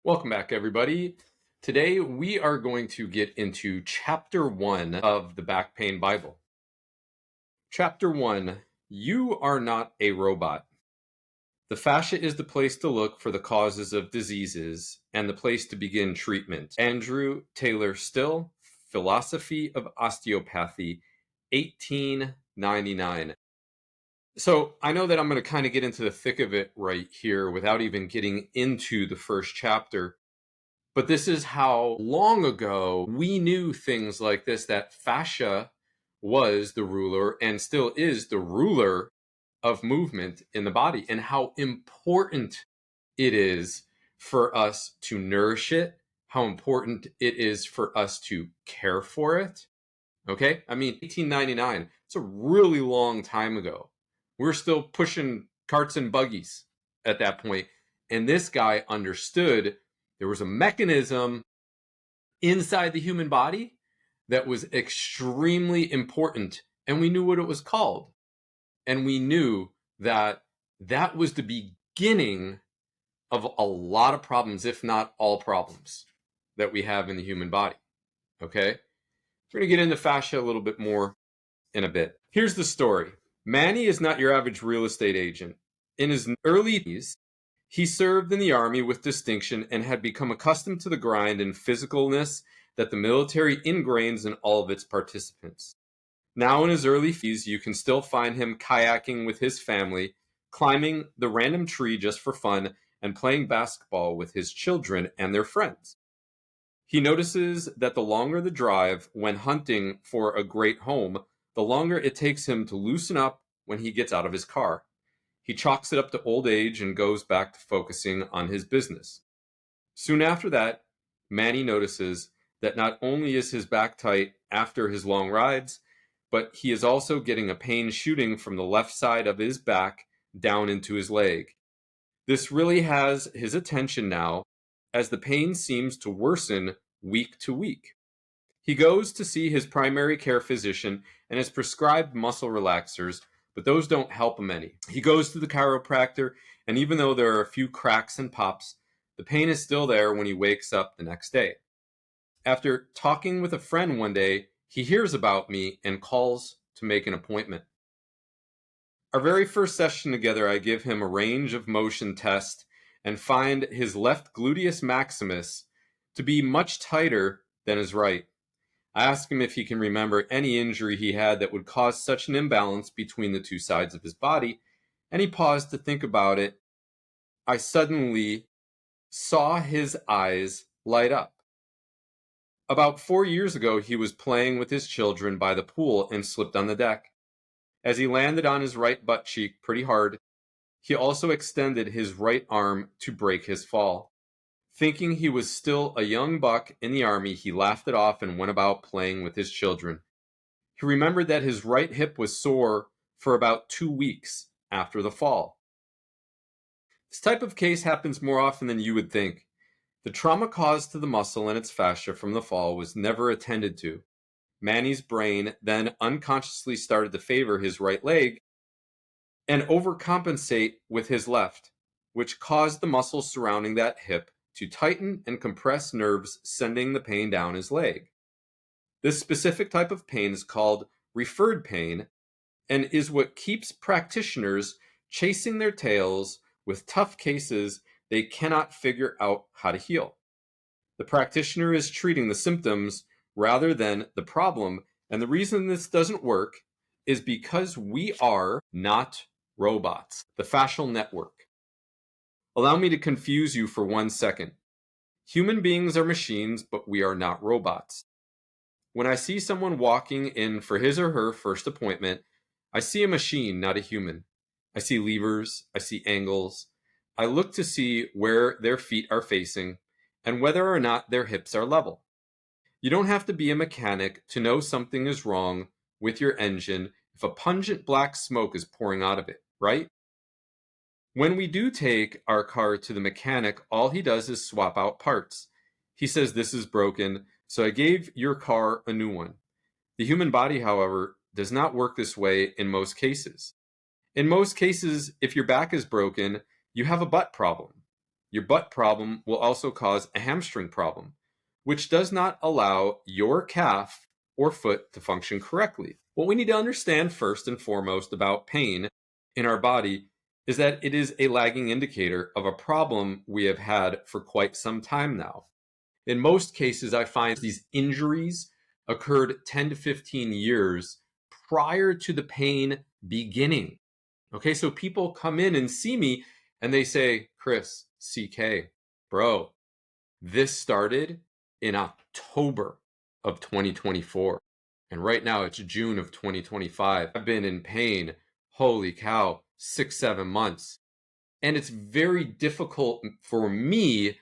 Welcome back, everybody. Today, we are going to get into Chapter 1 of the Back Pain Bible. Chapter 1, You Are Not a Robot. The fascia is the place to look for the causes of diseases and the place to begin treatment. Andrew Taylor Still, Philosophy of Osteopathy, 1899. So I know that I'm going to kind of get into the thick of it right here without even getting into the first chapter. But this is how long ago we knew things like this, that fascia was the ruler and still is the ruler of movement in the body, and how important it is for us to nourish it, how important it is for us to care for it. Okay? I mean, 1899, it's a really long time ago. We're still pushing carts and buggies at that point. And this guy understood there was a mechanism inside the human body that was extremely important, and we knew what it was called. And we knew that that was the beginning of a lot of problems, if not all problems, that we have in the human body. Okay? We're going to get into fascia a little bit more in a bit. Here's the story. Manny is not your average real estate agent. In his early days, he served in the army with distinction and had become accustomed to the grind and physicalness that the military ingrains in all of its participants. Now in his early 50s, you can still find him kayaking with his family, climbing the random tree just for fun, and playing basketball with his children and their friends. He notices that the longer the drive when hunting for a great home, the longer it takes him to loosen up when he gets out of his car. He chalks it up to old age and goes back to focusing on his business. Soon after that, Manny notices that not only is his back tight after his long rides, but he is also getting a pain shooting from the left side of his back down into his leg. This really has his attention now, as the pain seems to worsen week to week. He goes to see his primary care physician and is prescribed muscle relaxers, but those don't help him any. He goes to the chiropractor, and even though there are a few cracks and pops, the pain is still there when he wakes up the next day. After talking with a friend one day, he hears about me and calls to make an appointment. Our very first session together, I give him a range of motion test and find his left gluteus maximus to be much tighter than his right. I ask him if he can remember any injury he had that would cause such an imbalance between the two sides of his body, and he paused to think about it. I suddenly saw his eyes light up. About 4 years ago, he was playing with his children by the pool and slipped on the deck. As he landed on his right butt cheek pretty hard, he also extended his right arm to break his fall. Thinking he was still a young buck in the army, he laughed it off and went about playing with his children. He remembered that his right hip was sore for about 2 weeks after the fall. This type of case happens more often than you would think. The trauma caused to the muscle and its fascia from the fall was never attended to. Manny's brain then unconsciously started to favor his right leg and overcompensate with his left, which caused the muscles surrounding that hip to tighten and compress nerves, sending the pain down his leg. This specific type of pain is called referred pain and is what keeps practitioners chasing their tails with tough cases they cannot figure out how to heal. The practitioner is treating the symptoms rather than the problem, and the reason this doesn't work is because we are not robots. The fascial network. Allow me to confuse you for 1 second. Human beings are machines, but we are not robots. When I see someone walking in for his or her first appointment, I see a machine, not a human. I see levers, I see angles. I look to see where their feet are facing and whether or not their hips are level. You don't have to be a mechanic to know something is wrong with your engine if a pungent black smoke is pouring out of it, right? When we do take our car to the mechanic, all he does is swap out parts. He says, "This is broken, so I gave your car a new one." The human body, however, does not work this way in most cases. In most cases, if your back is broken, you have a butt problem. Your butt problem will also cause a hamstring problem, which does not allow your calf or foot to function correctly. What we need to understand first and foremost about pain in our body is that it is a lagging indicator of a problem we have had for quite some time now. In most cases, I find these injuries occurred 10 to 15 years prior to the pain beginning. Okay, so people come in and see me and they say, Chris, CK, bro, this started in October of 2024. And right now it's June of 2025. I've been in pain, holy cow, 6, 7 months. And it's very difficult for me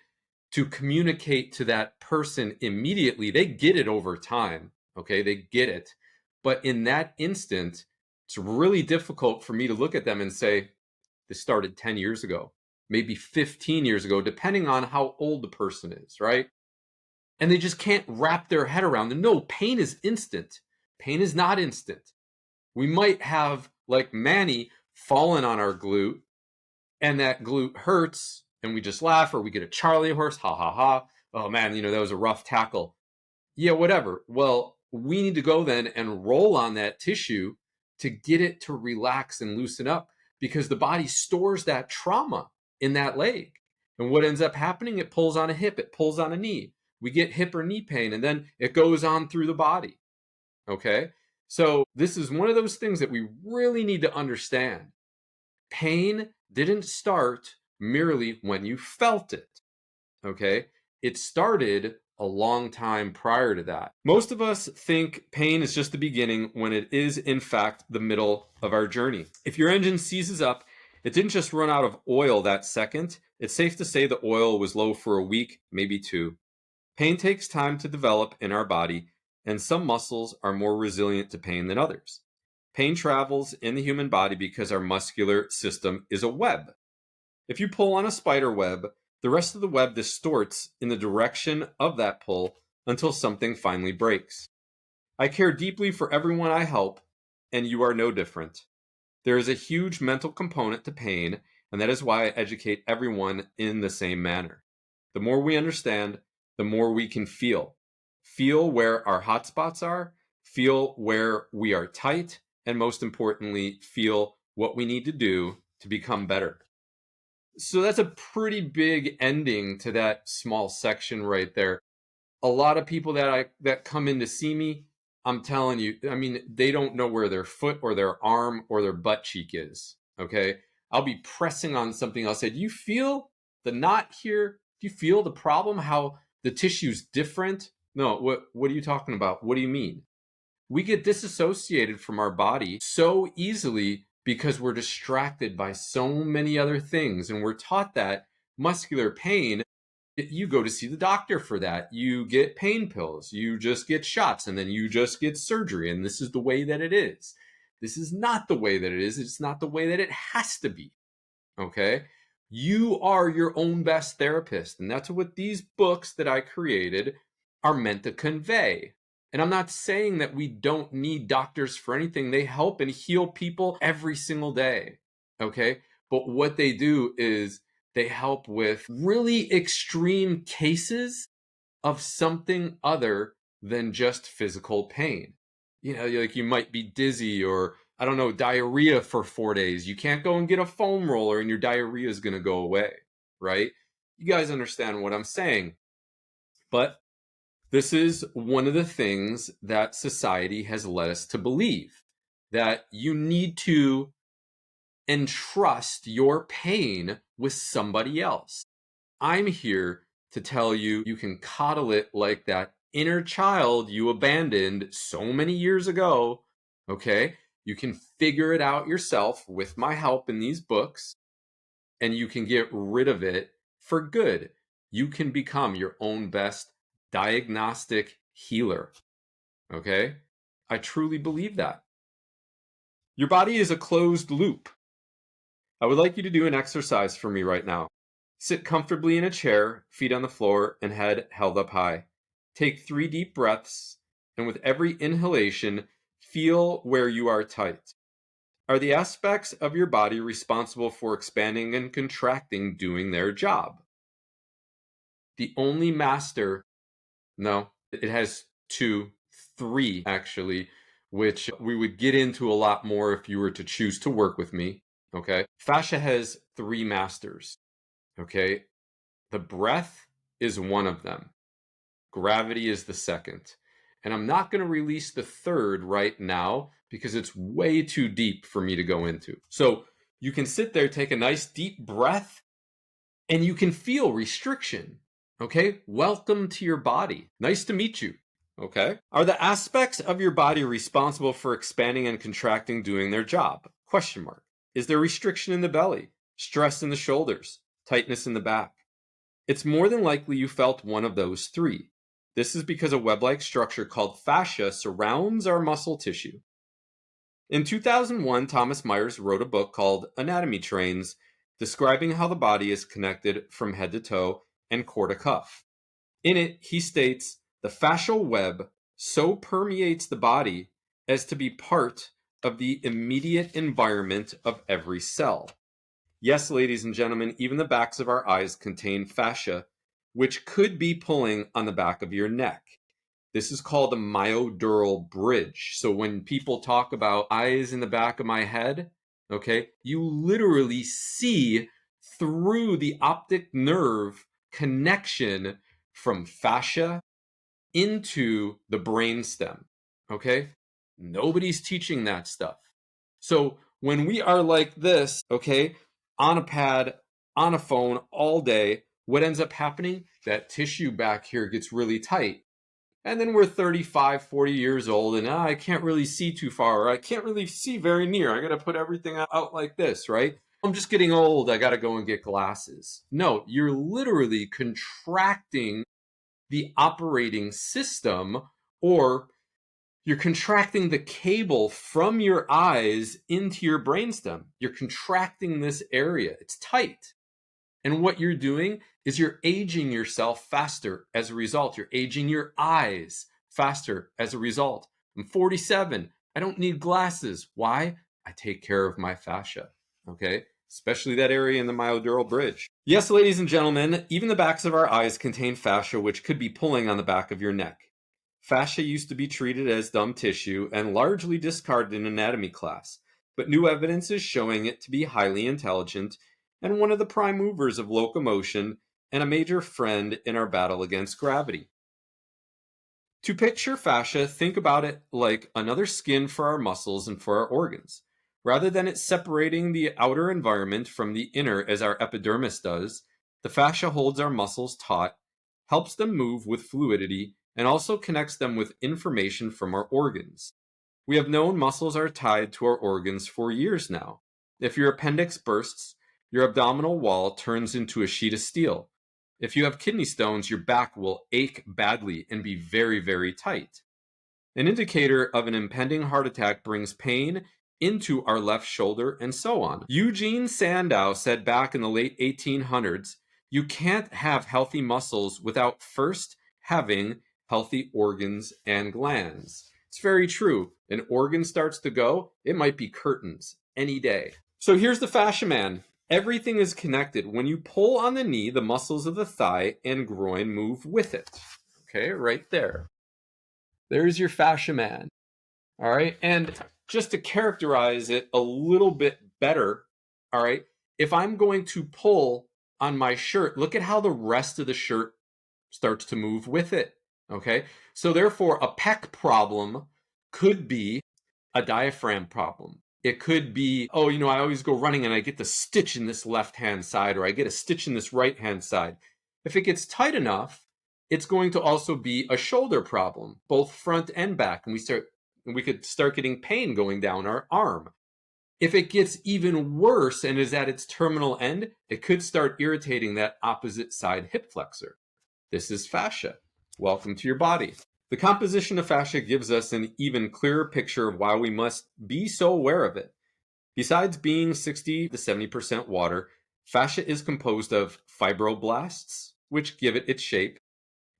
to communicate to that person immediately. They get it over time. Okay, they get it. But in that instant, it's really difficult for me to look at them and say, this started 10 years ago, maybe 15 years ago, depending on how old the person is, right? And they just can't wrap their head around it. No, pain is instant. Pain is not instant. We might have, like Manny, fallen on our glute, and that glute hurts, and we just laugh, or we get a Charlie horse, ha ha ha. Oh man, that was a rough tackle. Yeah, whatever. Well, we need to go then and roll on that tissue to get it to relax and loosen up, because the body stores that trauma in that leg. And what ends up happening, it pulls on a hip, it pulls on a knee. We get hip or knee pain, and then it goes on through the body. Okay? So this is one of those things that we really need to understand. Pain didn't start merely when you felt it. Okay? It started a long time prior to that. Most of us think pain is just the beginning, when it is, in fact, the middle of our journey. If your engine seizes up, it didn't just run out of oil that second. It's safe to say the oil was low for a week, maybe 2. Pain takes time to develop in our body, and some muscles are more resilient to pain than others. Pain travels in the human body because our muscular system is a web. If you pull on a spider web, the rest of the web distorts in the direction of that pull until something finally breaks. I care deeply for everyone I help, and you are no different. There is a huge mental component to pain, and that is why I educate everyone in the same manner. The more we understand, the more we can feel. Feel where our hot spots are, feel where we are tight, and most importantly, feel what we need to do to become better. So that's a pretty big ending to that small section right there. A lot of people that come in to see me, I'm telling you, they don't know where their foot or their arm or their butt cheek is. Okay, I'll be pressing on something. I'll say, do you feel the knot here? Do you feel the problem? How the tissue's different? No, what are you talking about? What do you mean? We get disassociated from our body so easily because we're distracted by so many other things. And we're taught that muscular pain, you go to see the doctor for that. You get pain pills, you just get shots, and then you just get surgery. And this is the way that it is. This is not the way that it is. It's not the way that it has to be. Okay? You are your own best therapist. And that's what these books that I created are meant to convey. And I'm not saying that we don't need doctors for anything. They help and heal people every single day. Okay? But what they do is they help with really extreme cases of something other than just physical pain. Like you might be dizzy, or I don't know, diarrhea for 4 days. You can't go and get a foam roller and your diarrhea is going to go away, right? You guys understand what I'm saying. But this is one of the things that society has led us to believe, that you need to entrust your pain with somebody else. I'm here to tell you, you can coddle it like that inner child you abandoned so many years ago. Okay? You can figure it out yourself with my help in these books, and you can get rid of it for good. You can become your own best diagnostic healer. Okay? I truly believe that. Your body is a closed loop. I would like you to do an exercise for me right now. Sit comfortably in a chair, feet on the floor, and head held up high. Take 3 deep breaths, and with every inhalation, feel where you are tight. Are the aspects of your body responsible for expanding and contracting doing their job? The only master, no, it has two, three actually, which we would get into a lot more if you were to choose to work with me. Okay. Fascia has three masters. Okay. The breath is one of them, gravity is the second. And I'm not going to release the third right now because it's way too deep for me to go into. So you can sit there, take a nice deep breath, and you can feel restriction. Okay. Welcome to your body. Nice to meet you. Okay. Are the aspects of your body responsible for expanding and contracting doing their job? Question mark. Is there restriction in the belly, stress in the shoulders, tightness in the back? It's more than likely you felt one of those three. This is because a web-like structure called fascia surrounds our muscle tissue. In 2001, Thomas Myers wrote a book called Anatomy Trains, describing how the body is connected from head to toe and core to cuff. In it, he states, the fascial web so permeates the body as to be part of the immediate environment of every cell. Yes, ladies and gentlemen, even the backs of our eyes contain fascia, which could be pulling on the back of your neck. This is called a myodural bridge. So when people talk about eyes in the back of my head, okay, you literally see through the optic nerve connection from fascia into the brainstem. Okay? Nobody's teaching that stuff. So when we are like this, okay, on a pad, on a phone all day, what ends up happening? That tissue back here gets really tight. And then we're 35, 40 years old, and I can't really see too far, or I can't really see very near. I got to put everything out like this, right? I'm just getting old. I got to go and get glasses. No, you're literally contracting the operating system, or you're contracting the cable from your eyes into your brainstem. You're contracting this area. It's tight. And what you're doing is you're aging yourself faster as a result. You're aging your eyes faster as a result. I'm 47. I don't need glasses. Why? I take care of my fascia. Okay? Especially that area in the myodural bridge. Yes, ladies and gentlemen, even the backs of our eyes contain fascia, which could be pulling on the back of your neck. Fascia used to be treated as dumb tissue and largely discarded in anatomy class, but new evidence is showing it to be highly intelligent and one of the prime movers of locomotion and a major friend in our battle against gravity. To picture fascia, think about it like another skin for our muscles and for our organs. Rather than it separating the outer environment from the inner as our epidermis does, the fascia holds our muscles taut, helps them move with fluidity, and also connects them with information from our organs. We have known muscles are tied to our organs for years now. If your appendix bursts, your abdominal wall turns into a sheet of steel. If you have kidney stones, your back will ache badly and be very, very tight. An indicator of an impending heart attack brings pain into our left shoulder, and so on. Eugene Sandow said back in the late 1800s, you can't have healthy muscles without first having healthy organs and glands. It's very true. An organ starts to go, it might be curtains any day. So here's the fascia man. Everything is connected. When you pull on the knee, the muscles of the thigh and groin move with it. Okay, right there. There's your fascia man. All right. And just to characterize it a little bit better, all right, if I'm going to pull on my shirt, look at how the rest of the shirt starts to move with it. Okay. So therefore, a pec problem could be a diaphragm problem. It could be, oh, I always go running and I get the stitch in this left-hand side, or I get a stitch in this right-hand side. If it gets tight enough, it's going to also be a shoulder problem, both front and back. And we could start getting pain going down our arm. If it gets even worse and is at its terminal end, it could start irritating that opposite side hip flexor. This is fascia. Welcome to your body. The composition of fascia gives us an even clearer picture of why we must be so aware of it. Besides being 60 to 70% water, fascia is composed of fibroblasts, which give it its shape.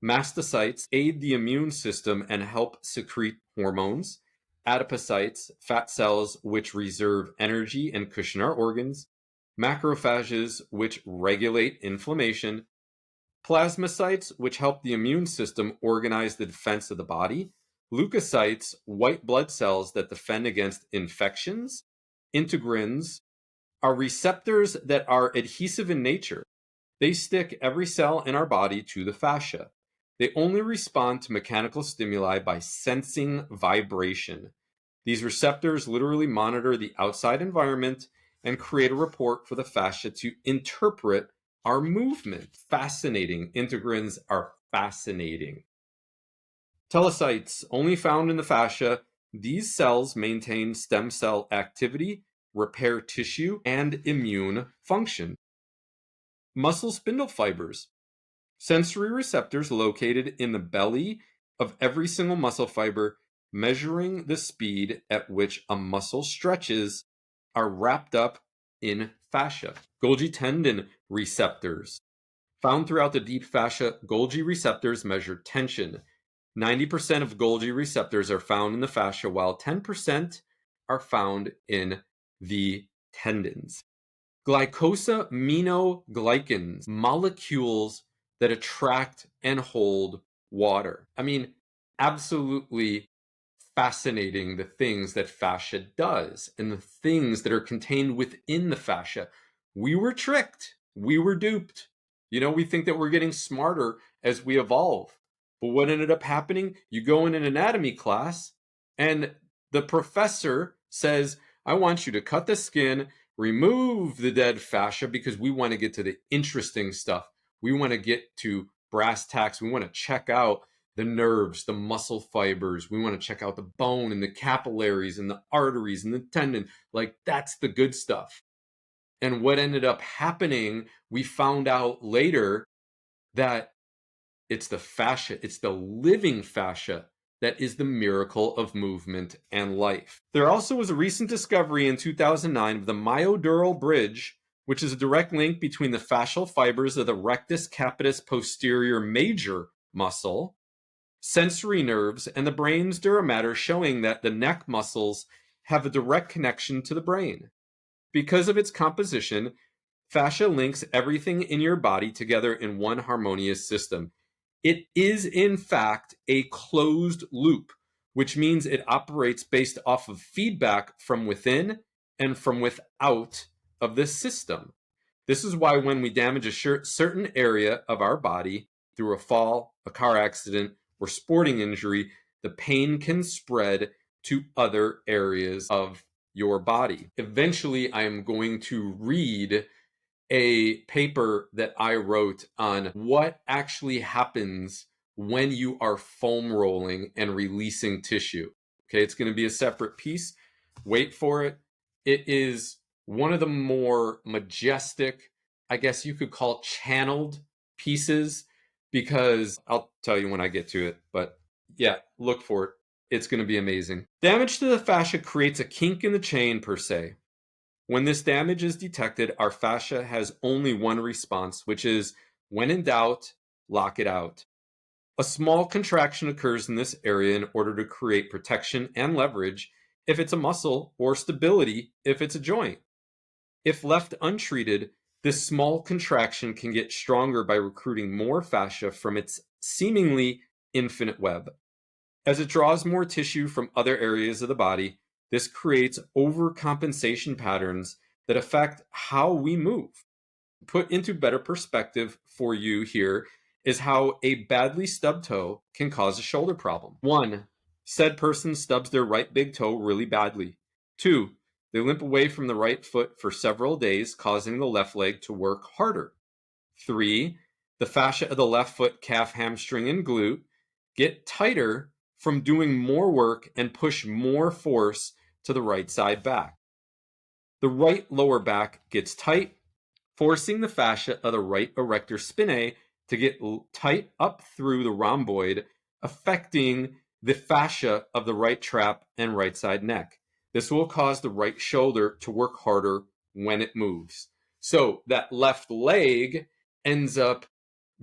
Mastocytes aid the immune system and help secrete hormones. Adipocytes, fat cells which reserve energy and cushion our organs. Macrophages, which regulate inflammation. Plasmacytes, which help the immune system organize the defense of the body. Leukocytes, white blood cells that defend against infections. Integrins are receptors that are adhesive in nature. They stick every cell in our body to the fascia. They only respond to mechanical stimuli by sensing vibration. These receptors literally monitor the outside environment and create a report for the fascia to interpret our movement. Fascinating. Integrins are fascinating. Telecytes, only found in the fascia. These cells maintain stem cell activity, repair tissue, and immune function. Muscle spindle fibers, sensory receptors located in the belly of every single muscle fiber, measuring the speed at which a muscle stretches, are wrapped up in fascia. Golgi tendon receptors, found throughout the deep fascia. Golgi receptors measure tension. 90% of Golgi receptors are found in the fascia, while 10% are found in the tendons. Glycosaminoglycans, molecules that attract and hold water. I mean, absolutely fascinating, the things that fascia does and the things that are contained within the fascia. We were tricked. We were duped. We think that we're getting smarter as we evolve. But what ended up happening? You go in an anatomy class and the professor says, I want you to cut the skin, remove the dead fascia, because we want to get to the interesting stuff. We want to get to brass tacks. We want to check out the nerves, the muscle fibers. We want to check out the bone and the capillaries and the arteries and the tendon. Like, that's the good stuff. And what ended up happening, we found out later that it's the fascia, it's the living fascia that is the miracle of movement and life. There also was a recent discovery in 2009 of the myodural bridge, which is a direct link between the fascial fibers of the rectus capitis posterior major muscle, sensory nerves, and the brain's dura mater, showing that the neck muscles have a direct connection to the brain. Because of its composition, fascia links everything in your body together in one harmonious system. It is, in fact, a closed loop, which means it operates based off of feedback from within and from without of the system. This is why when we damage a certain area of our body through a fall, a car accident, or sporting injury, the pain can spread to other areas of your body. Eventually, I am going to read a paper that I wrote on what actually happens when you are foam rolling and releasing tissue. Okay, it's going to be a separate piece. Wait for it. It is one of the more majestic, I guess you could call channeled pieces, because I'll tell you when I get to it. But yeah, look for it. It's going to be amazing. Damage to the fascia creates a kink in the chain, per se. When this damage is detected, our fascia has only one response, which is, when in doubt, lock it out. A small contraction occurs in this area in order to create protection and leverage if it's a muscle, or stability if it's a joint. If left untreated, this small contraction can get stronger by recruiting more fascia from its seemingly infinite web. As it draws more tissue from other areas of the body, this creates overcompensation patterns that affect how we move. Put into better perspective for you here is how a badly stubbed toe can cause a shoulder problem. 1. Said person stubs their right big toe really badly. 2. They limp away from the right foot for several days, causing the left leg to work harder. 3. The fascia of the left foot, calf, hamstring, and glute get tighter from doing more work and push more force to the right side back. The right lower back gets tight, forcing the fascia of the right erector spinae to get tight up through the rhomboid, affecting the fascia of the right trap and right side neck. This will cause the right shoulder to work harder when it moves. So that left leg ends up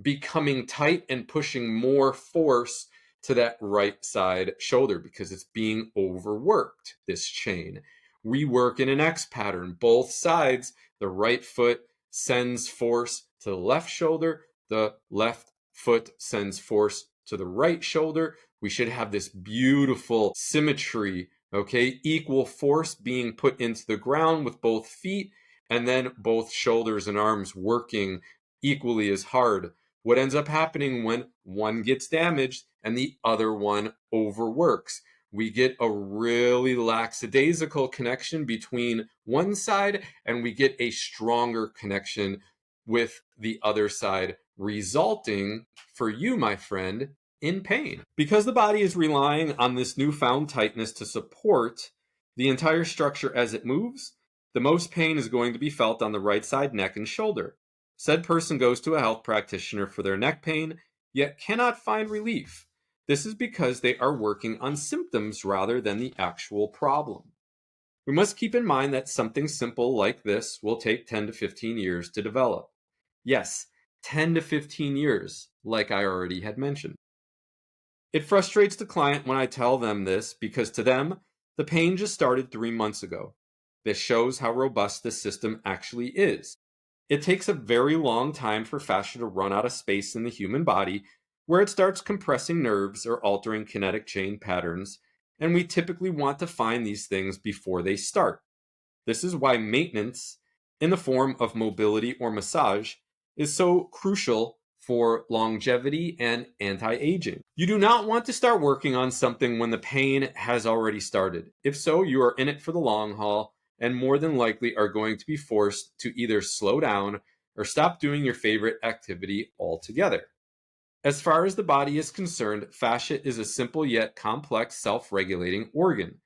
becoming tight and pushing more force to that right side shoulder because it's being overworked, this chain. We work in an X pattern. Both sides, the right foot sends force to the left shoulder, the left foot sends force to the right shoulder, we should have this beautiful symmetry, okay? Equal force being put into the ground with both feet, and then both shoulders and arms working equally as hard. What ends up happening when one gets damaged and the other one overworks? We get a really lackadaisical connection between one side, and we get a stronger connection with the other side, resulting for you, my friend, in pain. Because the body is relying on this newfound tightness to support the entire structure as it moves, the most pain is going to be felt on the right side, neck, and shoulder. Said person goes to a health practitioner for their neck pain, yet cannot find relief. This is because they are working on symptoms rather than the actual problem. We must keep in mind that something simple like this will take 10 to 15 years to develop. Yes, 10 to 15 years, like I already had mentioned. It frustrates the client when I tell them this because to them, the pain just started 3 months ago. This shows how robust this system actually is. It takes a very long time for fascia to run out of space in the human body, where it starts compressing nerves or altering kinetic chain patterns, and we typically want to find these things before they start. This is why maintenance, in the form of mobility or massage, is so crucial for longevity and anti-aging. You do not want to start working on something when the pain has already started. If so, you are in it for the long haul and more than likely are going to be forced to either slow down or stop doing your favorite activity altogether. As far as the body is concerned, fascia is a simple yet complex self-regulating organ.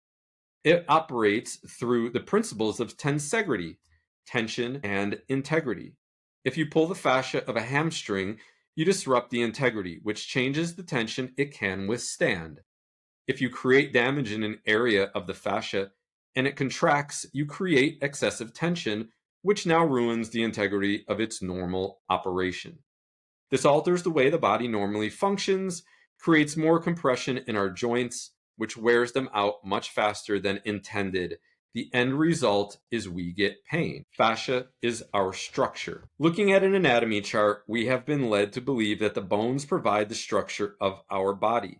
It operates through the principles of tensegrity, tension, and integrity. If you pull the fascia of a hamstring, you disrupt the integrity, which changes the tension it can withstand. If you create damage in an area of the fascia and it contracts, you create excessive tension, which now ruins the integrity of its normal operation. This alters the way the body normally functions, creates more compression in our joints, which wears them out much faster than intended. The end result is we get pain. Fascia is our structure. Looking at an anatomy chart, we have been led to believe that the bones provide the structure of our body,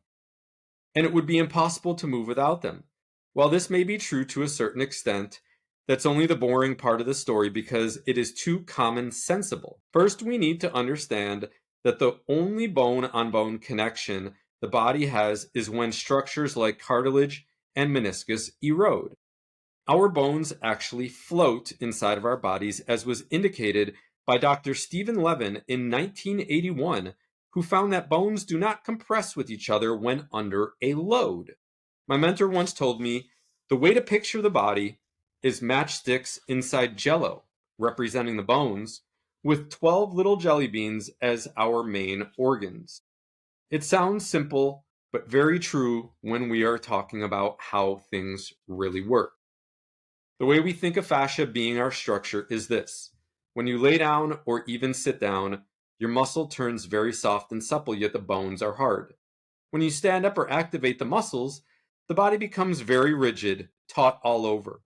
and it would be impossible to move without them. While this may be true to a certain extent, that's only the boring part of the story because it is too common sensible. First, we need to understand that the only bone-on-bone connection the body has is when structures like cartilage and meniscus erode. Our bones actually float inside of our bodies, as was indicated by Dr. Stephen Levin in 1981, who found that bones do not compress with each other when under a load. My mentor once told me the way to picture the body is matchsticks inside jello, representing the bones, with 12 little jelly beans as our main organs. It sounds simple, but very true when we are talking about how things really work. The way we think of fascia being our structure is this. When you lay down or even sit down, your muscle turns very soft and supple, yet the bones are hard. When you stand up or activate the muscles, the body becomes very rigid, taut all over.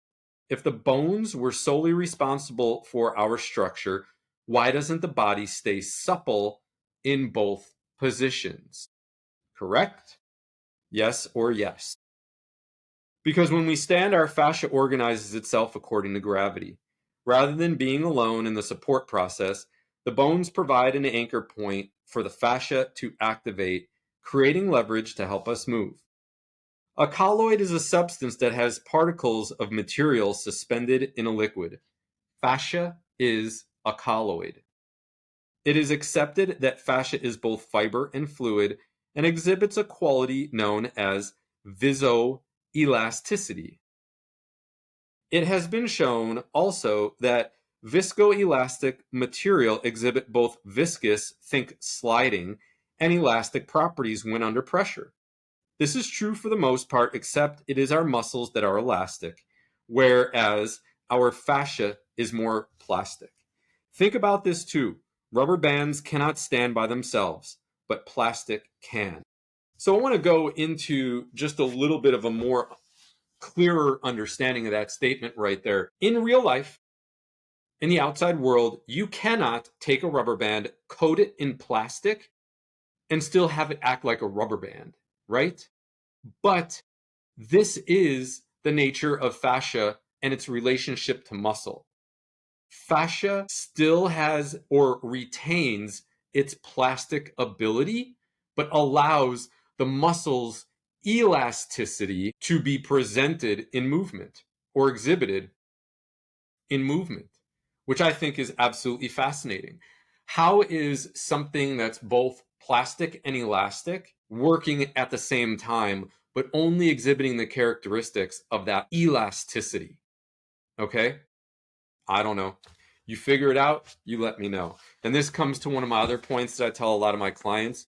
If the bones were solely responsible for our structure, why doesn't the body stay supple in both positions? Correct? Yes or yes? Because when we stand, our fascia organizes itself according to gravity. Rather than being alone in the support process, the bones provide an anchor point for the fascia to activate, creating leverage to help us move. A colloid is a substance that has particles of material suspended in a liquid. Fascia is a colloid. It is accepted that fascia is both fiber and fluid and exhibits a quality known as viscoelasticity. It has been shown also that viscoelastic material exhibit both viscous, think sliding, and elastic properties when under pressure. This is true for the most part, except it is our muscles that are elastic, whereas our fascia is more plastic. Think about this too. Rubber bands cannot stand by themselves, but plastic can. So I want to go into just a little bit of a more clearer understanding of that statement right there. In real life, In the outside world, you cannot take a rubber band, coat it in plastic, and still have it act like a rubber band, right? But this is the nature of fascia and its relationship to muscle. Fascia still has or retains its plastic ability, but allows the muscle's elasticity to be presented in movement or exhibited in movement, which I think is absolutely fascinating. How is something that's both plastic and elastic working at the same time, but only exhibiting the characteristics of that elasticity? Okay? I don't know. You figure it out, you let me know. And this comes to one of my other points that I tell a lot of my clients.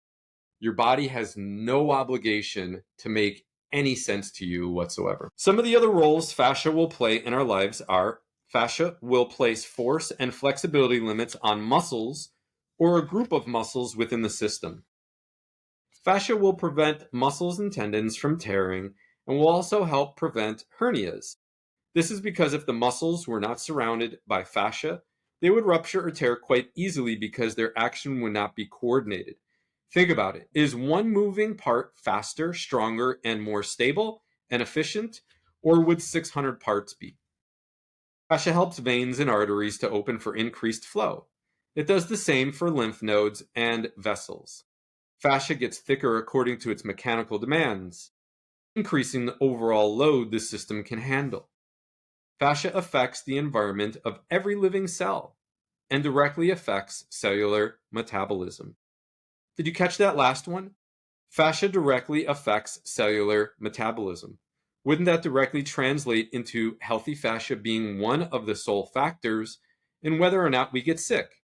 Your body has no obligation to make any sense to you whatsoever. Some of the other roles fascia will play in our lives are: fascia will place force and flexibility limits on muscles or a group of muscles within the system. Fascia will prevent muscles and tendons from tearing and will also help prevent hernias. This is because if the muscles were not surrounded by fascia, they would rupture or tear quite easily because their action would not be coordinated. Think about it. Is one moving part faster, stronger, and more stable and efficient, or would 600 parts be? Fascia helps veins and arteries to open for increased flow. It does the same for lymph nodes and vessels. Fascia gets thicker according to its mechanical demands, increasing the overall load the system can handle. Fascia affects the environment of every living cell and directly affects cellular metabolism. Did you catch that last one? Fascia directly affects cellular metabolism. Wouldn't that directly translate into healthy fascia being one of the sole factors in whether or not we get sick?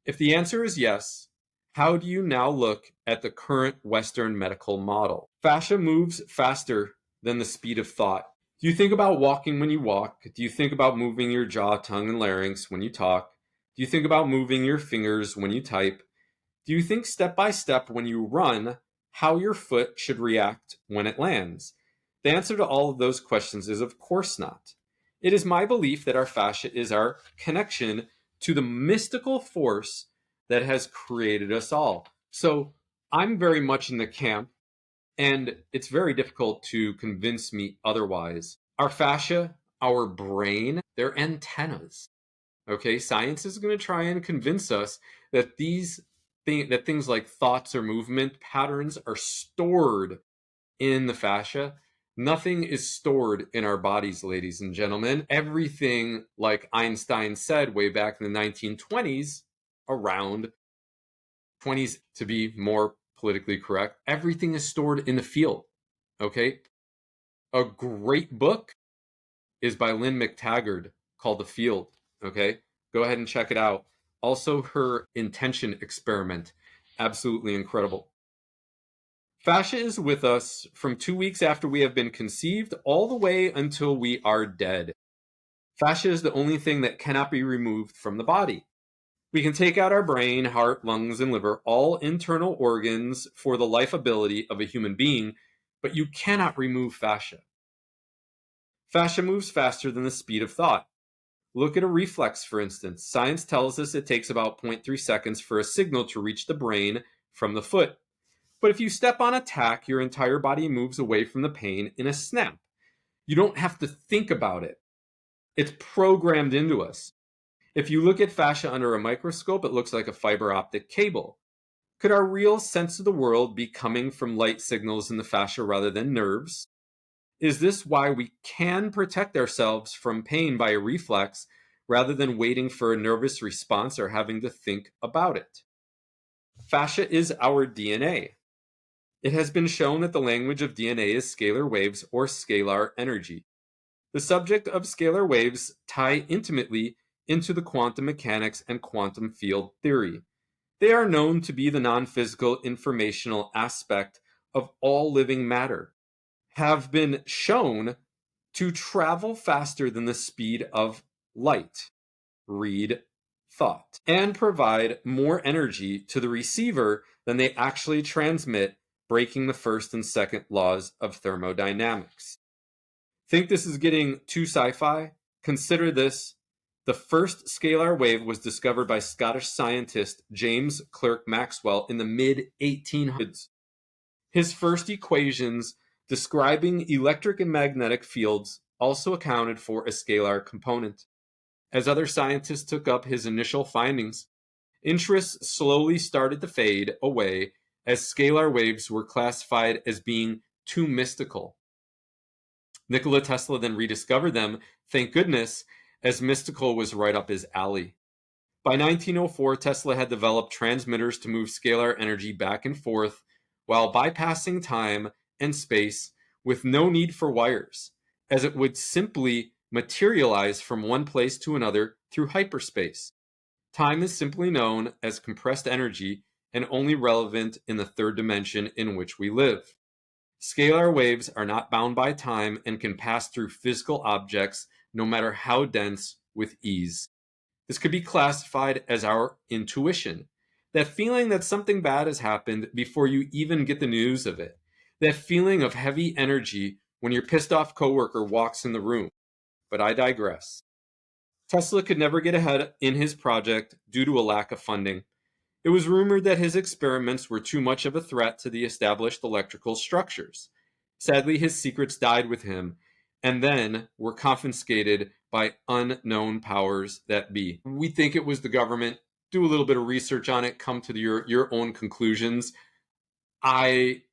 If the answer is yes, how do you now look at the current Western medical model? Fascia moves faster than the speed of thought. Do you think about walking when you walk? Do you think about moving your jaw, tongue, and larynx when you talk? Do you think about moving your fingers when you type? Do you think step by step when you run how your foot should react when it lands? The answer to all of those questions is of course not. It is my belief that our fascia is our connection to the mystical force that has created us all. So I'm very much in the camp, and it's very difficult to convince me otherwise. Our fascia, our brain, they're antennas. Okay, science is going to try and convince us that things like thoughts or movement patterns are stored in the fascia. Nothing is stored in our bodies, ladies and gentlemen. Everything, like Einstein said way back in the 1920s, around 20s to be more politically correct, everything is stored in the field. Okay, a great book is by Lynn McTaggart called The Field. Okay, go ahead and check it out. Also, her intention experiment, absolutely incredible. Fascia is with us from 2 weeks after we have been conceived all the way until we are dead. Fascia is the only thing that cannot be removed from the body. We can take out our brain, heart, lungs, and liver, all internal organs for the life ability of a human being, but you cannot remove fascia. Fascia moves faster than the speed of thought. Look at a reflex, for instance. Science tells us it takes about 0.3 seconds for a signal to reach the brain from the foot. But if you step on a tack, your entire body moves away from the pain in a snap. You don't have to think about it. It's programmed into us. If you look at fascia under a microscope, it looks like a fiber optic cable. Could our real sense of the world be coming from light signals in the fascia rather than nerves? Is this why we can protect ourselves from pain by a reflex rather than waiting for a nervous response or having to think about it? Fascia is our DNA. It has been shown that the language of DNA is scalar waves or scalar energy. The subject of scalar waves tie intimately into the quantum mechanics and quantum field theory. They are known to be the non-physical informational aspect of all living matter, have been shown to travel faster than the speed of light, read thought, and provide more energy to the receiver than they actually transmit, breaking the first and second laws of thermodynamics. Think this is getting too sci-fi? Consider this The first scalar wave was discovered by Scottish scientist James Clerk Maxwell in the mid-1800s. His first equations describing electric and magnetic fields also accounted for a scalar component. As other scientists took up his initial findings, interest slowly started to fade away as scalar waves were classified as being too mystical. Nikola Tesla then rediscovered them, thank goodness, as mystical was right up his alley. By 1904, Tesla had developed transmitters to move scalar energy back and forth while bypassing time and space with no need for wires, as it would simply materialize from one place to another through hyperspace. Time is simply known as compressed energy and only relevant in the third dimension in which we live. Scalar waves are not bound by time and can pass through physical objects, no matter how dense, with ease. This could be classified as our intuition. That feeling that something bad has happened before you even get the news of it. That feeling of heavy energy when your pissed off coworker walks in the room. But I digress. Tesla could never get ahead in his project due to a lack of funding. It was rumored that his experiments were too much of a threat to the established electrical structures. Sadly, his secrets died with him and then were confiscated by unknown powers that be. We think it was the government. Do a little bit of research on it, come to your own conclusions. I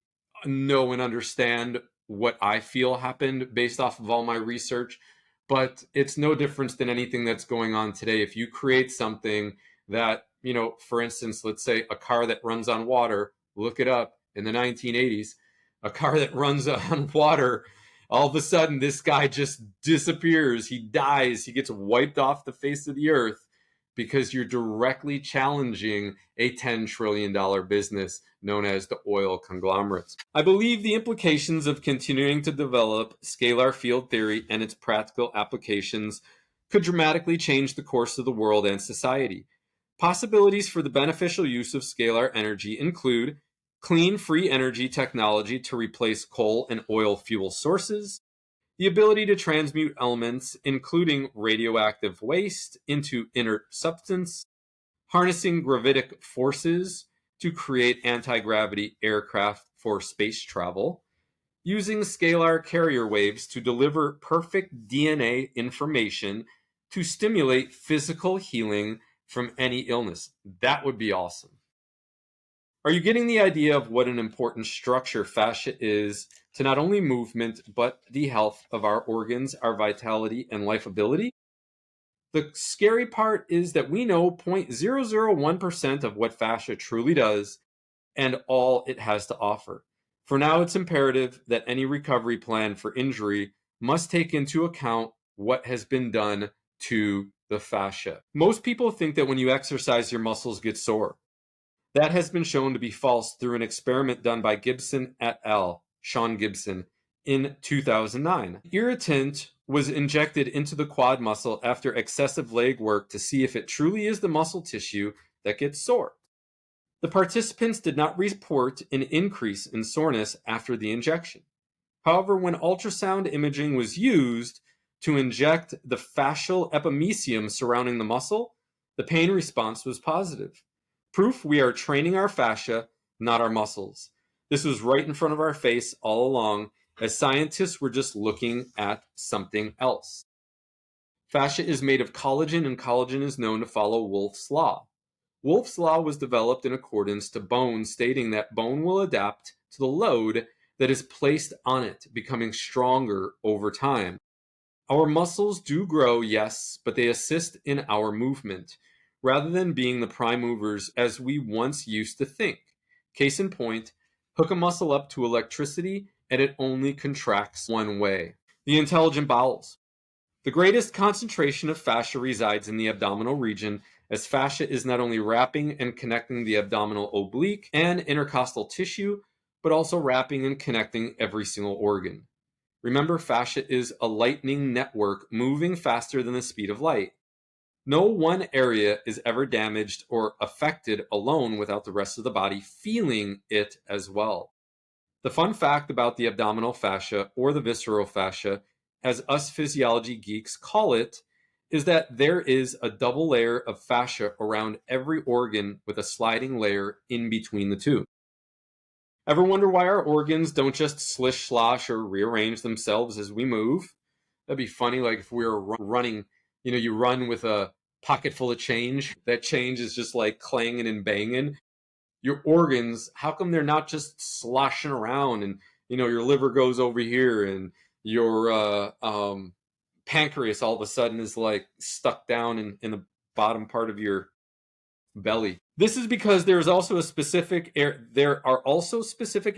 know and understand what I feel happened based off of all my research, but it's no difference than anything that's going on today. If you create something that, for instance, let's say a car that runs on water, look it up in the 1980s, a car that runs on water, all of a sudden this guy just disappears. He dies. He gets wiped off the face of the earth because you're directly challenging a $10 trillion business known as the oil conglomerates. I believe the implications of continuing to develop scalar field theory and its practical applications could dramatically change the course of the world and society. Possibilities for the beneficial use of scalar energy include clean, free energy technology to replace coal and oil fuel sources, the ability to transmute elements, including radioactive waste, into inert substance, harnessing gravitic forces to create anti-gravity aircraft for space travel, using scalar carrier waves to deliver perfect DNA information to stimulate physical healing from any illness. That would be awesome. Are you getting the idea of what an important structure fascia is to not only movement, but the health of our organs, our vitality, and life ability? The scary part is that we know 0.001% of what fascia truly does and all it has to offer. For now, it's imperative that any recovery plan for injury must take into account what has been done to the fascia. Most people think that when you exercise, your muscles get sore. That has been shown to be false through an experiment done by Gibson et al., Sean Gibson, in 2009. Irritant was injected into the quad muscle after excessive leg work to see if it truly is the muscle tissue that gets sore. The participants did not report an increase in soreness after the injection. However, when ultrasound imaging was used to inject the fascial epimysium surrounding the muscle, the pain response was positive. Proof we are training our fascia, not our muscles. This was right in front of our face all along, as scientists were just looking at something else. Fascia is made of collagen, and collagen is known to follow Wolff's Law. Wolff's Law was developed in accordance to bone, stating that bone will adapt to the load that is placed on it, becoming stronger over time. Our muscles do grow, yes, but they assist in our movement, rather than being the prime movers as we once used to think. Case in point, hook a muscle up to electricity and it only contracts one way. The intelligent bowels. The greatest concentration of fascia resides in the abdominal region, as fascia is not only wrapping and connecting the abdominal oblique and intercostal tissue, but also wrapping and connecting every single organ. Remember, fascia is a lightning network moving faster than the speed of light. No one area is ever damaged or affected alone without the rest of the body feeling it as well. The fun fact about the abdominal fascia, or the visceral fascia, as us physiology geeks call it, is that there is a double layer of fascia around every organ with a sliding layer in between the two. Ever wonder why our organs don't just slish slosh or rearrange themselves as we move? That'd be funny, like if we were running, you run with a pocket full of change. That change is just like clanging and banging. Your organs, how come they're not just sloshing around and, your liver goes over here and your pancreas all of a sudden is like stuck down in the bottom part of your belly? This is because there are also specific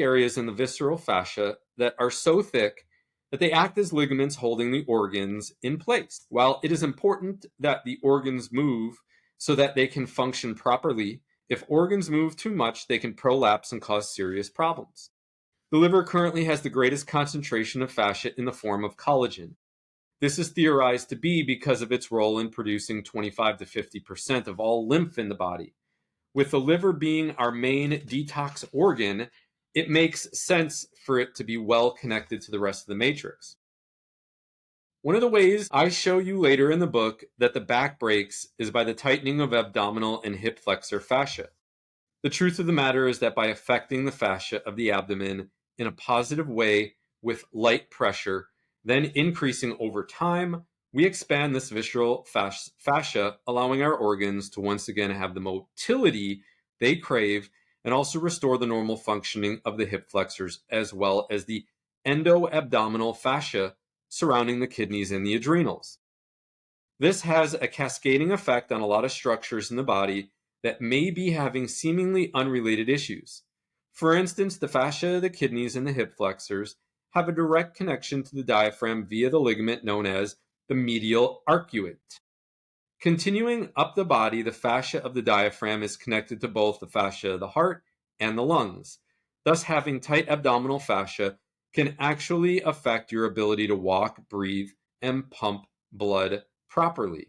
areas in the visceral fascia that are so thick that they act as ligaments holding the organs in place. While it is important that the organs move so that they can function properly, if organs move too much, they can prolapse and cause serious problems. The liver currently has the greatest concentration of fascia in the form of collagen. This is theorized to be because of its role in producing 25 to 50% of all lymph in the body. With the liver being our main detox organ, it makes sense for it to be well connected to the rest of the matrix. One of the ways I show you later in the book that the back breaks is by the tightening of abdominal and hip flexor fascia. The truth of the matter is that by affecting the fascia of the abdomen in a positive way with light pressure, then increasing over time, we expand this visceral fascia, allowing our organs to once again have the motility they crave and also restore the normal functioning of the hip flexors as well as the endo-abdominal fascia surrounding the kidneys and the adrenals. This has a cascading effect on a lot of structures in the body that may be having seemingly unrelated issues. For instance, the fascia of the kidneys and the hip flexors have a direct connection to the diaphragm via the ligament known as the medial arcuate. Continuing up the body, the fascia of the diaphragm is connected to both the fascia of the heart and the lungs. Thus, having tight abdominal fascia can actually affect your ability to walk, breathe, and pump blood properly.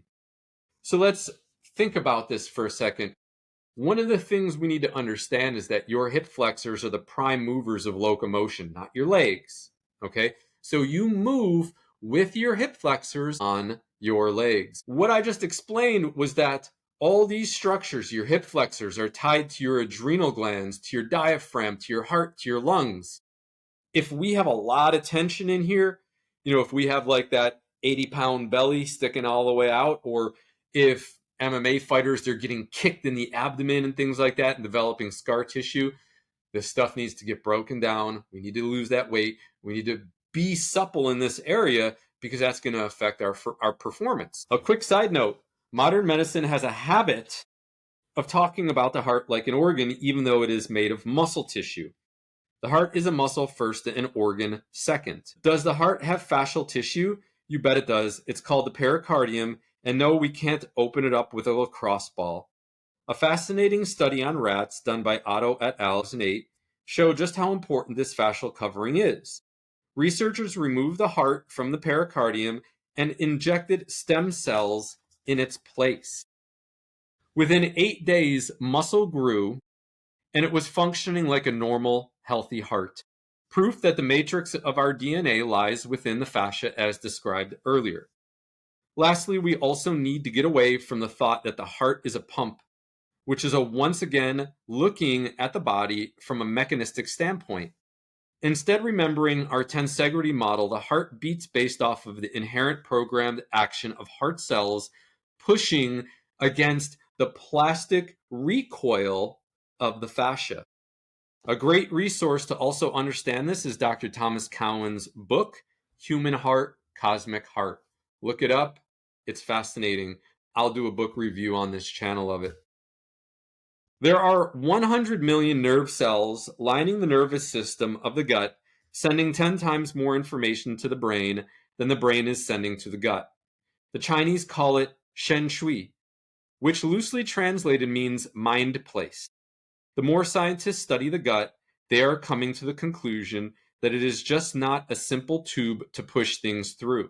So let's think about this for a second. One of the things we need to understand is that your hip flexors are the prime movers of locomotion, not your legs. Okay? So you move with your hip flexors on your legs. What I just explained was that all these structures, your hip flexors, are tied to your adrenal glands, to your diaphragm, to your heart, to your lungs. If we have a lot of tension in here, if we have like that 80-pound belly sticking all the way out, or if MMA fighters, they're getting kicked in the abdomen and things like that and developing scar tissue, this stuff needs to get broken down. We need to lose that weight. We need to be supple in this area because that's going to affect our performance. A quick side note, modern medicine has a habit of talking about the heart like an organ, even though it is made of muscle tissue. The heart is a muscle first and an organ second. Does the heart have fascial tissue? You bet it does. It's called the pericardium, and no, we can't open it up with a lacrosse ball. A fascinating study on rats done by Otto et al. 2008 showed just how important this fascial covering is. Researchers removed the heart from the pericardium and injected stem cells in its place. Within 8 days, muscle grew, and it was functioning like a normal, healthy heart. Proof that the matrix of our DNA lies within the fascia as described earlier. Lastly, we also need to get away from the thought that the heart is a pump, which is once again looking at the body from a mechanistic standpoint. Instead, remembering our tensegrity model, the heart beats based off of the inherent programmed action of heart cells pushing against the plastic recoil of the fascia. A great resource to also understand this is Dr. Thomas Cowan's book, Human Heart, Cosmic Heart. Look it up. It's fascinating. I'll do a book review on this channel of it. There are 100 million nerve cells lining the nervous system of the gut, sending 10 times more information to the brain than the brain is sending to the gut. The Chinese call it Shen Shui, which loosely translated means mind place. The more scientists study the gut, they are coming to the conclusion that it is just not a simple tube to push things through.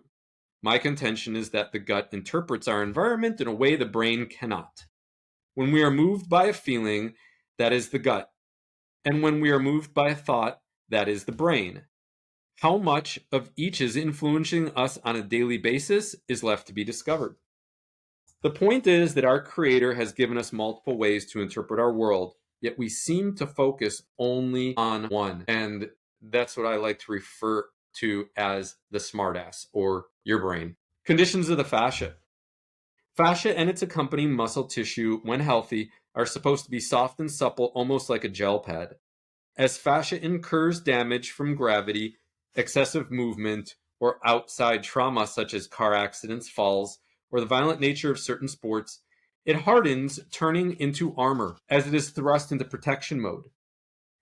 My contention is that the gut interprets our environment in a way the brain cannot. When we are moved by a feeling, that is the gut. And when we are moved by a thought, that is the brain. How much of each is influencing us on a daily basis is left to be discovered. The point is that our Creator has given us multiple ways to interpret our world, yet we seem to focus only on one. And that's what I like to refer to as the smartass, or your brain. Conditions of the fascia. Fascia and its accompanying muscle tissue, when healthy, are supposed to be soft and supple, almost like a gel pad. As fascia incurs damage from gravity, excessive movement, or outside trauma such as car accidents, falls, or the violent nature of certain sports, it hardens, turning into armor as it is thrust into protection mode.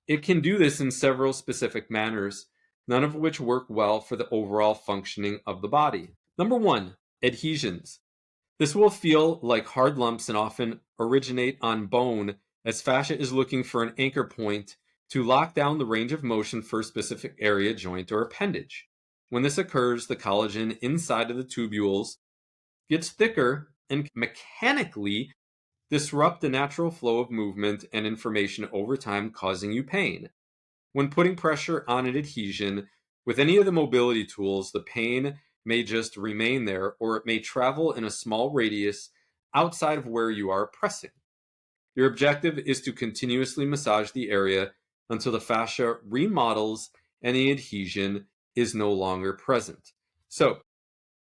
It can do this in several specific manners, none of which work well for the overall functioning of the body. Number 1, adhesions. This will feel like hard lumps and often originate on bone, as fascia is looking for an anchor point to lock down the range of motion for a specific area, joint, or appendage. When this occurs, the collagen inside of the tubules gets thicker and mechanically disrupt the natural flow of movement and information over time, causing you pain. When putting pressure on an adhesion with any of the mobility tools, the pain may just remain there, or it may travel in a small radius outside of where you are pressing. Your objective is to continuously massage the area until the fascia remodels and the adhesion is no longer present. So,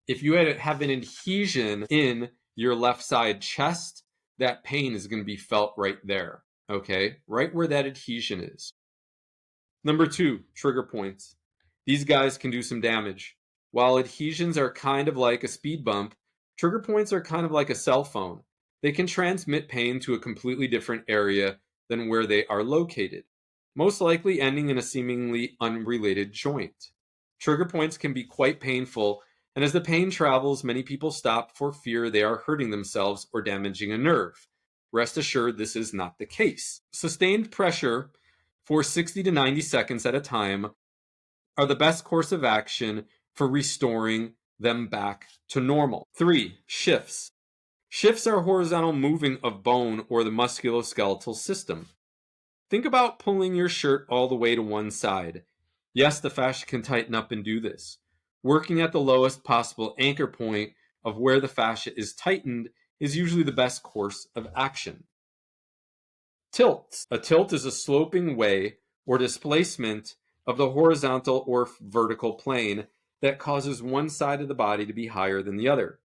if you have an adhesion in your left side chest, that pain is going to be felt right there, okay? Right where that adhesion is. Number 2, trigger points. These guys can do some damage. While adhesions are kind of like a speed bump, trigger points are kind of like a cell phone. They can transmit pain to a completely different area than where they are located, most likely ending in a seemingly unrelated joint. Trigger points can be quite painful, and as the pain travels, many people stop for fear they are hurting themselves or damaging a nerve. Rest assured, this is not the case. Sustained pressure for 60 to 90 seconds at a time are the best course of action for restoring them back to normal. 3, shifts. Shifts are horizontal moving of bone or the musculoskeletal system. Think about pulling your shirt all the way to one side. Yes, the fascia can tighten up and do this. Working at the lowest possible anchor point of where the fascia is tightened is usually the best course of action. Tilts. A tilt is a sloping way or displacement of the horizontal or vertical plane that causes one side of the body to be higher than the other.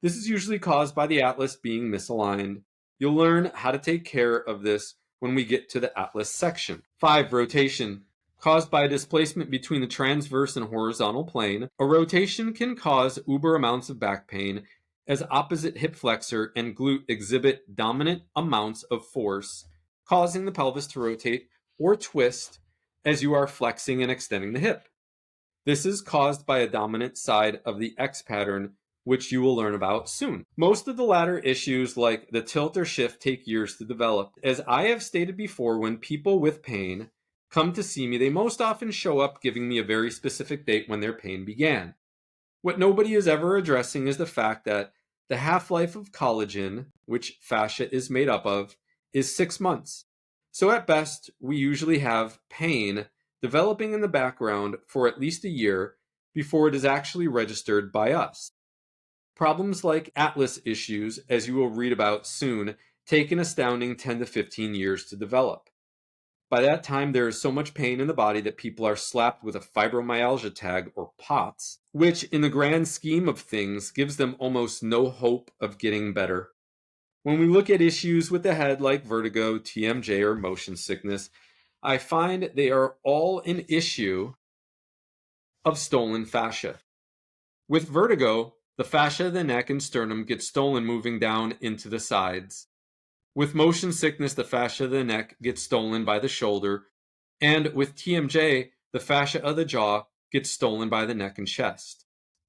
This is usually caused by the atlas being misaligned. You'll learn how to take care of this when we get to the atlas section. 5, rotation. Caused by a displacement between the transverse and horizontal plane, a rotation can cause uber amounts of back pain as opposite hip flexor and glute exhibit dominant amounts of force, causing the pelvis to rotate or twist as you are flexing and extending the hip. This is caused by a dominant side of the X pattern, which you will learn about soon. Most of the latter issues, like the tilt or shift, take years to develop. As I have stated before, when people with pain come to see me, they most often show up giving me a very specific date when their pain began. What nobody is ever addressing is the fact that the half-life of collagen, which fascia is made up of, is 6 months. So at best, we usually have pain developing in the background for at least a year before it is actually registered by us. Problems like atlas issues, as you will read about soon, take an astounding 10 to 15 years to develop. By that time, there is so much pain in the body that people are slapped with a fibromyalgia tag, or POTS, which in the grand scheme of things gives them almost no hope of getting better. When we look at issues with the head like vertigo, TMJ, or motion sickness, I find they are all an issue of stolen fascia. With vertigo, the fascia of the neck and sternum gets stolen moving down into the sides. With motion sickness, the fascia of the neck gets stolen by the shoulder, and with TMJ, the fascia of the jaw gets stolen by the neck and chest.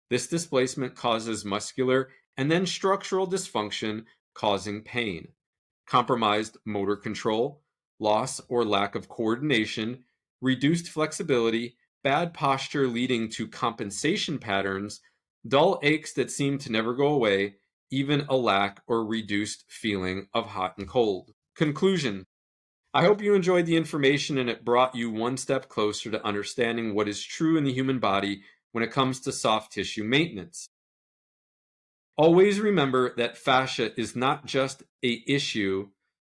This displacement causes muscular and then structural dysfunction, causing pain, compromised motor control, loss or lack of coordination, reduced flexibility, bad posture leading to compensation patterns, dull aches that seem to never go away, even a lack or reduced feeling of hot and cold. Conclusion. I hope you enjoyed the information and it brought you one step closer to understanding what is true in the human body when it comes to soft tissue maintenance. Always remember that fascia is not just an issue,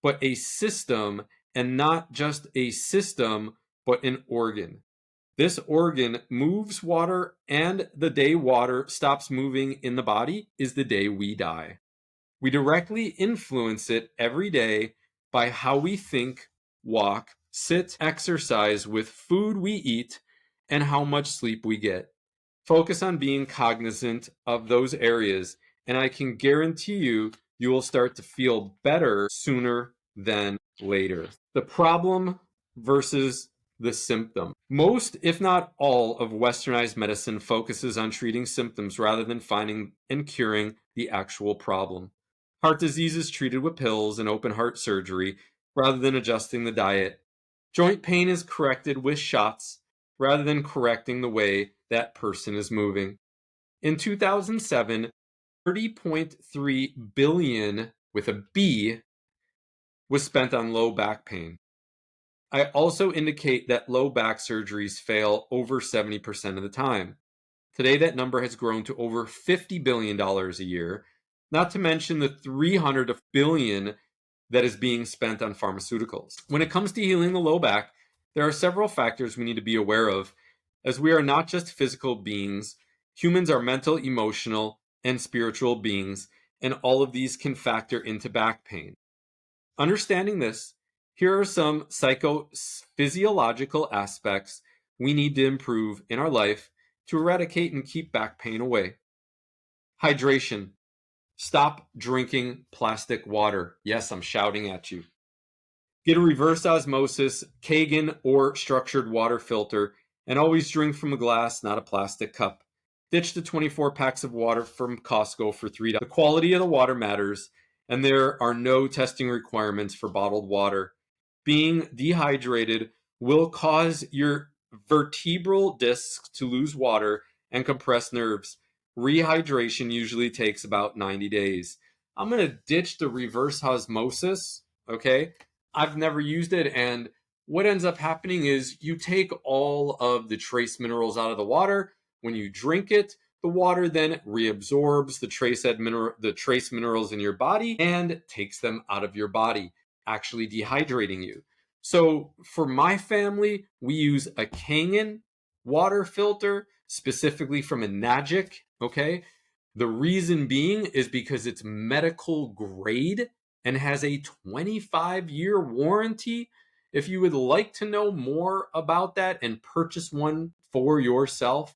but a system, and not just a system, but an organ. This organ moves water, and the day water stops moving in the body is the day we die. We directly influence it every day by how we think, walk, sit, exercise, with food we eat, and how much sleep we get. Focus on being cognizant of those areas, and I can guarantee you will start to feel better sooner than later. The problem versus the symptom. Most, if not all, of westernized medicine focuses on treating symptoms rather than finding and curing the actual problem. Heart disease is treated with pills and open heart surgery rather than adjusting the diet. Joint pain is corrected with shots rather than correcting the way that person is moving. In 2007, 30.3 billion with a B was spent on low back pain. I also indicate that low back surgeries fail over 70% of the time. Today, that number has grown to over $50 billion a year, not to mention the $300 billion that is being spent on pharmaceuticals. When it comes to healing the low back, there are several factors we need to be aware of, as we are not just physical beings. Humans are mental, emotional, and spiritual beings, and all of these can factor into back pain. Understanding this, here are some psychophysiological aspects we need to improve in our life to eradicate and keep back pain away. Hydration. Stop drinking plastic water. Yes, I'm shouting at you. Get a reverse osmosis, Kagan, or structured water filter, and always drink from a glass, not a plastic cup. Ditch the 24 packs of water from Costco for $3. The quality of the water matters, and there are no testing requirements for bottled water. Being dehydrated will cause your vertebral discs to lose water and compress nerves. Rehydration usually takes about 90 days. I'm going to ditch the reverse osmosis, okay? I've never used it, and what ends up happening is you take all of the trace minerals out of the water. When you drink it, the water then reabsorbs the trace minerals in your body and takes them out of your body, actually dehydrating you. So for my family, we use a Kangen water filter, specifically from a Nagic, okay? The reason being is because it's medical grade and has a 25-year warranty. If you would like to know more about that and purchase one for yourself,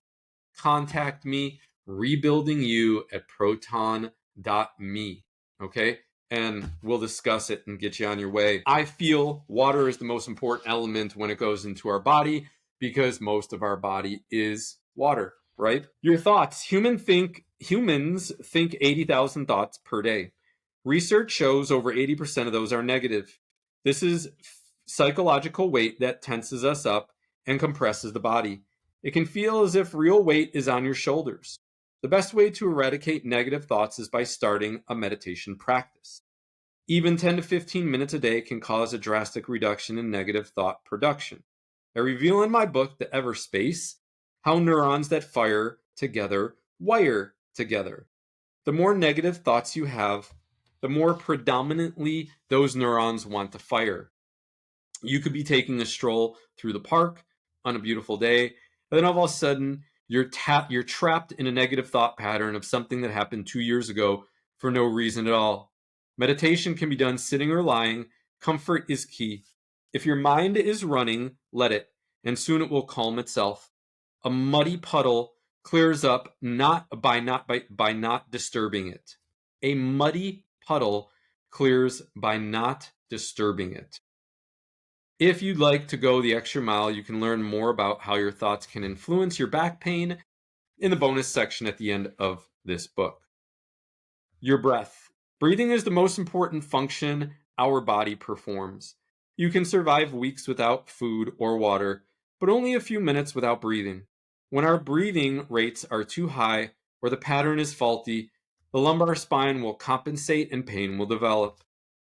contact me, rebuildingyou@proton.me, okay? And we'll discuss it and get you on your way. I feel water is the most important element when it goes into our body because most of our body is water, right? Your thoughts. Humans think 80,000 thoughts per day. Research shows over 80% of those are negative. This is psychological weight that tenses us up and compresses the body. It can feel as if real weight is on your shoulders. The best way to eradicate negative thoughts is by starting a meditation practice. Even 10 to 15 minutes a day can cause a drastic reduction in negative thought production. I reveal in my book, The Everspace, how neurons that fire together wire together. The more negative thoughts you have, the more predominantly those neurons want to fire. You could be taking a stroll through the park on a beautiful day, and then all of a sudden you're trapped in a negative thought pattern of something that happened 2 years ago for no reason at all. Meditation can be done sitting or lying. Comfort is key. If your mind is running, let it, and soon it will calm itself. A muddy puddle clears up by not disturbing it. A muddy puddle clears by not disturbing it. If you'd like to go the extra mile, you can learn more about how your thoughts can influence your back pain in the bonus section at the end of this book. Your breath. Breathing is the most important function our body performs. You can survive weeks without food or water, but only a few minutes without breathing. When our breathing rates are too high or the pattern is faulty, the lumbar spine will compensate and pain will develop.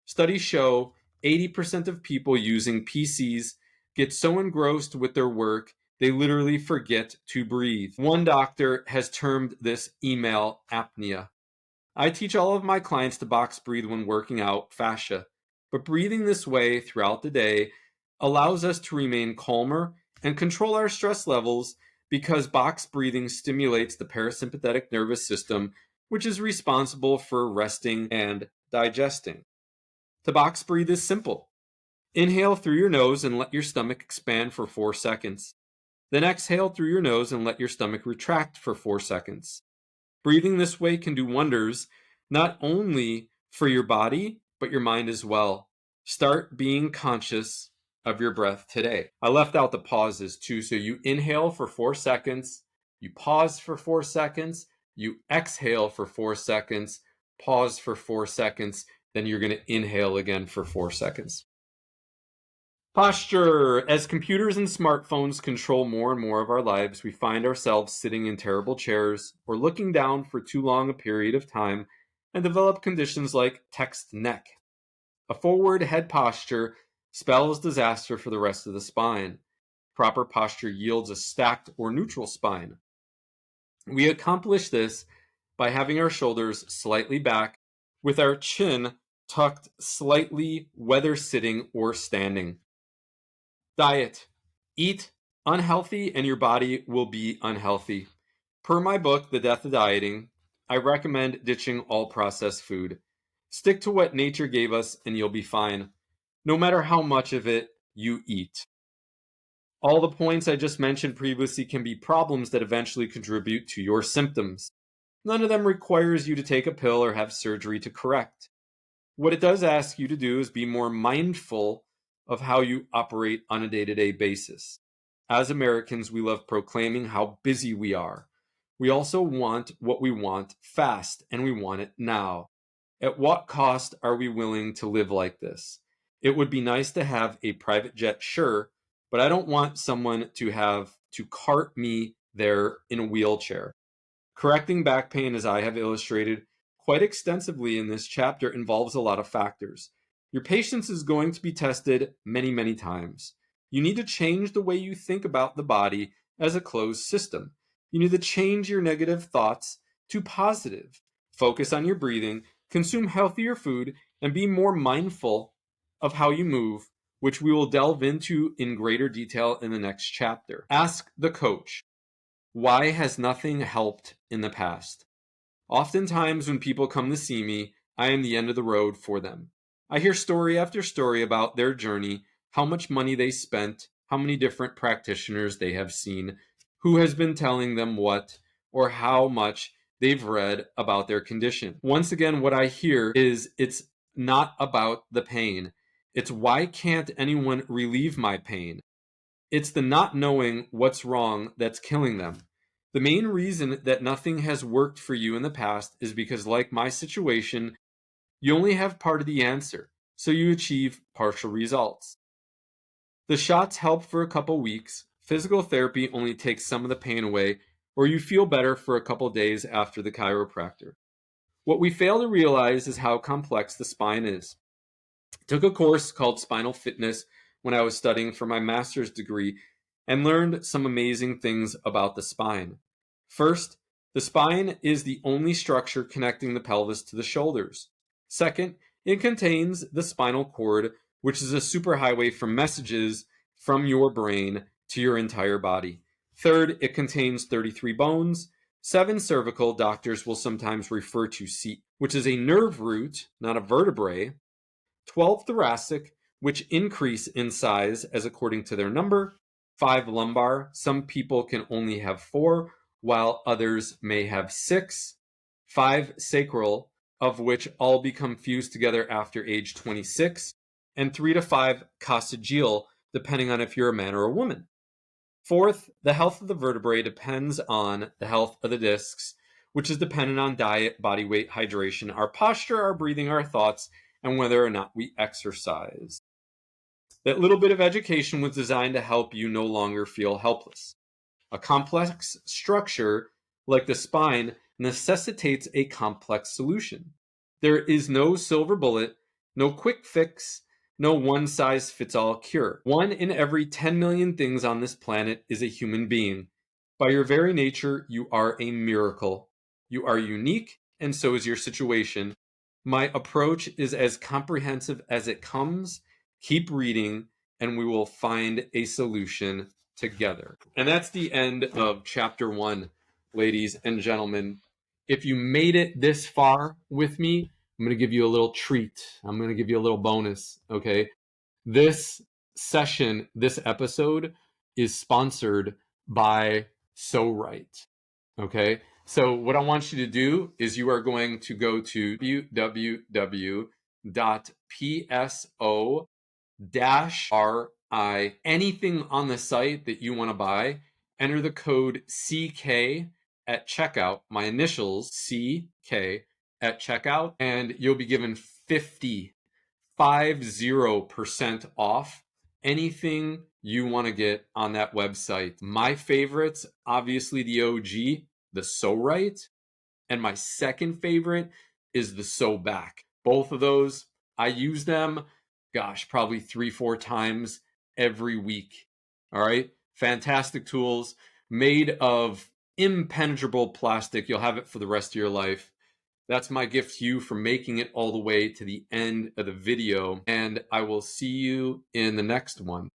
Studies show 80% of people using PCs get so engrossed with their work they literally forget to breathe. One doctor has termed this email apnea. I teach all of my clients to box breathe when working out fascia, but breathing this way throughout the day allows us to remain calmer and control our stress levels because box breathing stimulates the parasympathetic nervous system, which is responsible for resting and digesting. To box breathe is simple. Inhale through your nose and let your stomach expand for 4 seconds. Then exhale through your nose and let your stomach retract for 4 seconds. Breathing this way can do wonders, not only for your body, but your mind as well. Start being conscious of your breath today. I left out the pauses too. So you inhale for 4 seconds, you pause for 4 seconds, you exhale for 4 seconds, pause for 4 seconds, then you're going to inhale again for 4 seconds. Posture. As computers and smartphones control more and more of our lives, we find ourselves sitting in terrible chairs or looking down for too long a period of time and develop conditions like text neck. A forward head posture spells disaster for the rest of the spine. Proper posture yields a stacked or neutral spine. We accomplish this by having our shoulders slightly back with our chin tucked slightly, whether sitting or standing. Diet. Eat unhealthy and your body will be unhealthy. Per my book, The Death of Dieting, I recommend ditching all processed food. Stick to what nature gave us and you'll be fine, no matter how much of it you eat. All the points I just mentioned previously can be problems that eventually contribute to your symptoms. None of them requires you to take a pill or have surgery to correct. What it does ask you to do is be more mindful of how you operate on a day-to-day basis. As Americans, we love proclaiming how busy we are. We also want what we want fast, and we want it now. At what cost are we willing to live like this? It would be nice to have a private jet, sure, but I don't want someone to have to cart me there in a wheelchair. Correcting back pain, as I have illustrated quite extensively in this chapter, involves a lot of factors. Your patience is going to be tested many, many times. You need to change the way you think about the body as a closed system. You need to change your negative thoughts to positive. Focus on your breathing, consume healthier food, and be more mindful of how you move, which we will delve into in greater detail in the next chapter. Ask the coach. Why has nothing helped in the past? Oftentimes, when people come to see me, I am the end of the road for them. I hear story after story about their journey, how much money they spent, how many different practitioners they have seen, who has been telling them what, or how much they've read about their condition. Once again, what I hear is it's not about the pain. It's why can't anyone relieve my pain? It's the not knowing what's wrong that's killing them. The main reason that nothing has worked for you in the past is because, like my situation, you only have part of the answer, so you achieve partial results. The shots help for a couple weeks, physical therapy only takes some of the pain away, or you feel better for a couple days after the chiropractor. What we fail to realize is how complex the spine is. Took a course called Spinal Fitness when I was studying for my master's degree and learned some amazing things about the spine. First, the spine is the only structure connecting the pelvis to the shoulders. Second, it contains the spinal cord, which is a superhighway for messages from your brain to your entire body. Third, it contains 33 bones, 7 cervical, doctors will sometimes refer to seat, which is a nerve root, not a vertebrae, 12 thoracic, which increase in size as according to their number, 5 lumbar, some people can only have 4, while others may have 6, 5 sacral, of which all become fused together after age 26, and 3 to 5 coccygeal, depending on if you're a man or a woman. Fourth, the health of the vertebrae depends on the health of the discs, which is dependent on diet, body weight, hydration, our posture, our breathing, our thoughts, and whether or not we exercise. That little bit of education was designed to help you no longer feel helpless. A complex structure like the spine necessitates a complex solution. There is no silver bullet, no quick fix, no one-size-fits-all cure. 1 in every 10 million things on this planet is a human being. By your very nature, you are a miracle. You are unique and so is your situation. My approach is as comprehensive as it comes. Keep reading, and we will find a solution together. And that's the end of chapter 1, ladies and gentlemen. If you made it this far with me, I'm going to give you a little treat. I'm going to give you a little bonus, okay? This session, this episode is sponsored by So Right. Okay. So what I want you to do is you are going to go to www.pso-ri, anything on the site that you want to buy, enter the code CK at checkout, my initials CK at checkout, and you'll be given 50% off anything you want to get on that website. My favorites, obviously the OG, the So Right, and my second favorite is the So Back. Both of those, I use them, gosh, probably 3-4 times every week. All right, fantastic tools made of impenetrable plastic. You'll have it for the rest of your life. That's my gift to you for making it all the way to the end of the video, and I will see you in the next one.